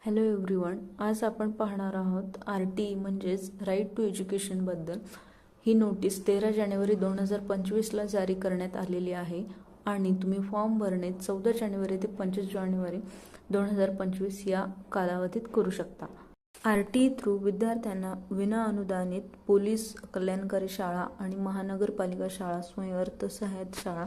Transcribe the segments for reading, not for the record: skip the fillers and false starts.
Hello everyone, आज आपण पाहणार आहोत RTE म्हणजेच राईट टू एज्युकेशनबद्दल. ही नोटीस 13 जानेवारी 2025ला जारी करण्यात आलेली आहे आणि तुम्ही फॉर्म भरणे 14 जानेवारी ते 25 जानेवारी 2025 या कालावधीत करू शकता. RTE थ्रू विद्यार्थ्यांना विनाअनुदानित पोलीस कल्याणकारी शाळा आणि महानगरपालिका शाळा, स्वयंअर्थ सहाय्यित शाळा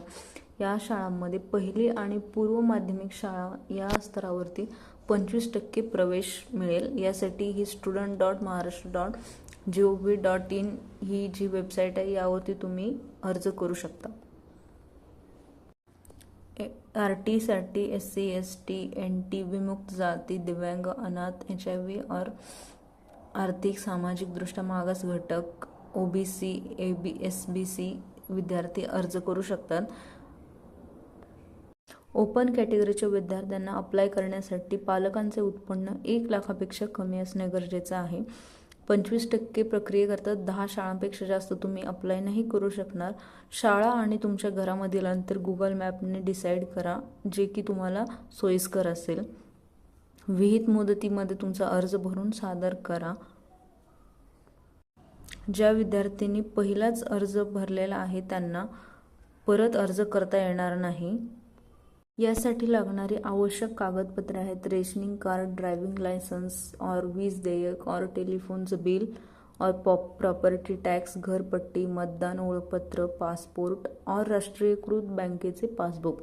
या शाळांमध्ये पहिली आणि पूर्व माध्यमिक शाळा या स्तरावरती 25% प्रवेश मिळेल. यासाठी ही student.maharashtra.gov.in ही जी वेबसाईट आहे यावरती तुम्ही अर्ज करू शकता. RTE साठी SC, ST, NT, विमुक्त जाती, दिव्यांग, अनाथ, HIV और आर्थिक सामाजिक दृष्ट्या मागास घटक, OBC, SBC विद्यार्थी अर्ज करू शकतात. ओपन कॅटेगरीच्या विद्यार्थ्यांना अप्लाय करण्यासाठी पालकांचे उत्पन्न 1 लाखापेक्षा कमी असणे गरजेचे आहे. 25% प्रक्रियेकरता 10 शाळांपेक्षा जास्त तुम्ही अप्लाय नाही करू शकणार. शाळा आणि तुमच्या घरामधील अंतर गुगल मॅपने डिसाईड करा, जे की तुम्हाला सोयीस्कर असेल. विहित मुदतीमध्ये तुमचा अर्ज भरून सादर करा. ज्या विद्यार्थ्यांनी पहिलाच अर्ज भरलेला आहे त्यांना परत अर्ज करता येणार नाही. यासाठी लागणारी आवश्यक कागदपत्रे आहेत: रेशनिंग कार्ड, ड्रायव्हिंग लायसन्स और वीज देयक और टेलिफोनचं बिल और प्रॉपर्टी टॅक्स, घरपट्टी, मतदान ओळखपत्र, पासपोर्ट और राष्ट्रीयकृत बँकेचे पासबुक.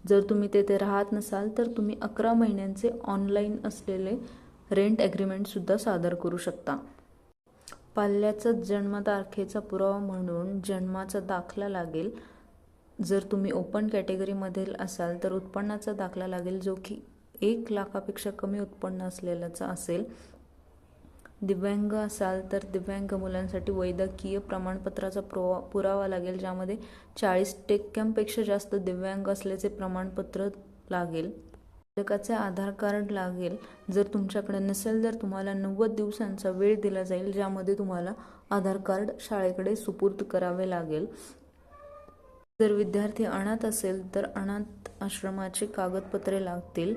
जर तुम्ही तेथे राहत नसाल तर तुम्ही 11 महिन्यांचे ऑनलाईन असलेले रेंट ॲग्रीमेंट सुद्धा सादर करू शकता. पाल्याचा जन्मतारखेचा पुरावा म्हणून जन्माचा दाखला लागेल. जर तुम्ही ओपन कॅटेगरीमधील असाल तर उत्पन्नाचा दाखला लागेल, जो की 1 लाखापेक्षा कमी उत्पन्न असलेल्याचा असेल. दिव्यांग असाल तर दिव्यांग मुलांसाठी वैद्यकीय प्रमाणपत्राचा पुरावा लागेल, ज्यामध्ये 40% जास्त दिव्यांग असल्याचे प्रमाणपत्र लागेल. बालकाचे आधार कार्ड लागेल. जर तुमच्याकडे नसेल तर तुम्हाला 90 दिवसांचा वेळ दिला जाईल, ज्यामध्ये तुम्हाला आधार कार्ड शाळेकडे सुपूर्द करावे लागेल. जर विद्यार्थी अनाथ असेल तर अनाथ आश्रमाचे कागदपत्रे लागतील.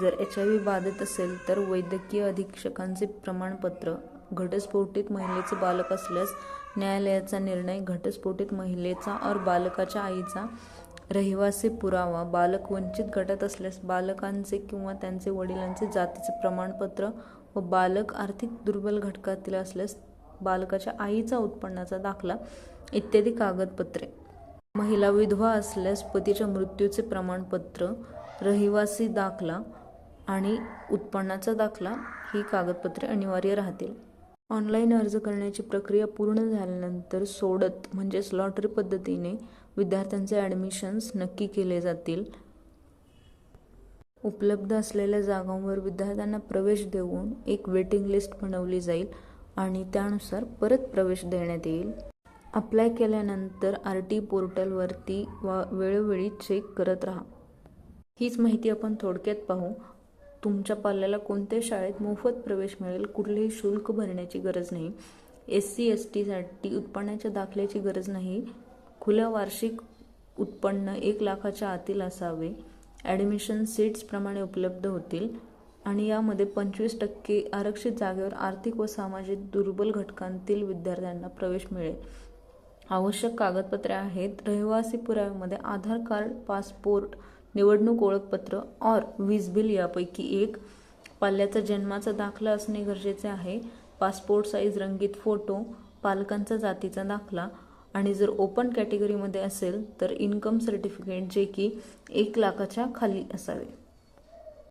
जर HIV बाधित असेल तर वैद्यकीय अधीक्षकांचे प्रमाणपत्र. घटस्फोटित महिलेचे बालक असल्यास न्यायालयाचा निर्णय. घटस्फोटित महिलेचा और बालकाच्या आईचा रहिवासी पुरावा. बालक वंचित गटात असल्यास बालकांचे किंवा त्यांचे वडिलांचे जातीचे प्रमाणपत्र व बालक आर्थिक दुर्बल घटकातील असल्यास बालकाच्या आईचा उत्पन्नाचा दाखला इत्यादी कागदपत्रे. महिला विधवा असल्यास पतीच्या मृत्यूचे प्रमाणपत्र, रहिवासी दाखला आणि उत्पन्नाचा दाखला ही कागदपत्रे अनिवार्य राहतील. ऑनलाईन अर्ज करण्याची प्रक्रिया पूर्ण झाल्यानंतर सोडत म्हणजेच लॉटरी पद्धतीने विद्यार्थ्यांचे ॲडमिशन्स नक्की केले जातील. उपलब्ध असलेल्या जागांवर विद्यार्थ्यांना प्रवेश देऊन एक वेटिंग लिस्ट बनवली जाईल आणि त्यानुसार परत प्रवेश देण्यात येईल. अप्लाय केल्यानंतर RTE पोर्टलवरती वेळोवेळी चेक करत राहा. हीच माहिती आपण थोडक्यात पाहू. तुमच्या पाल्याला कोणत्या शाळेत मोफत प्रवेश मिळेल, कुठलेही शुल्क भरण्याची गरज नाही. SC, ST साठी उत्पन्नाच्या दाखल्याची गरज नाही. खुल्या वार्षिक उत्पन्न 1 लाखाच्या आतील असावे. ॲडमिशन सीट्स प्रमाणे उपलब्ध होतील आणि यामध्ये 25% आरक्षित जागेवर आर्थिक व सामाजिक दुर्बल घटकांतील विद्यार्थ्यांना प्रवेश मिळेल. आवश्यक कागदपत्रे आहेत: रहिवासी पुराव्यामध्ये आधार कार्ड, पासपोर्ट, निवडणूक ओळखपत्र और वीज बिल यापैकी एक. पाल्याचा जन्माचा दाखला असणे गरजेचे आहे. पासपोर्ट साईज रंगीत फोटो, पालकांचा जातीचा दाखला आणि जर ओपन कॅटेगरीमध्ये असेल तर इन्कम सर्टिफिकेट, जे की 1 लाखाच्या खाली असावे.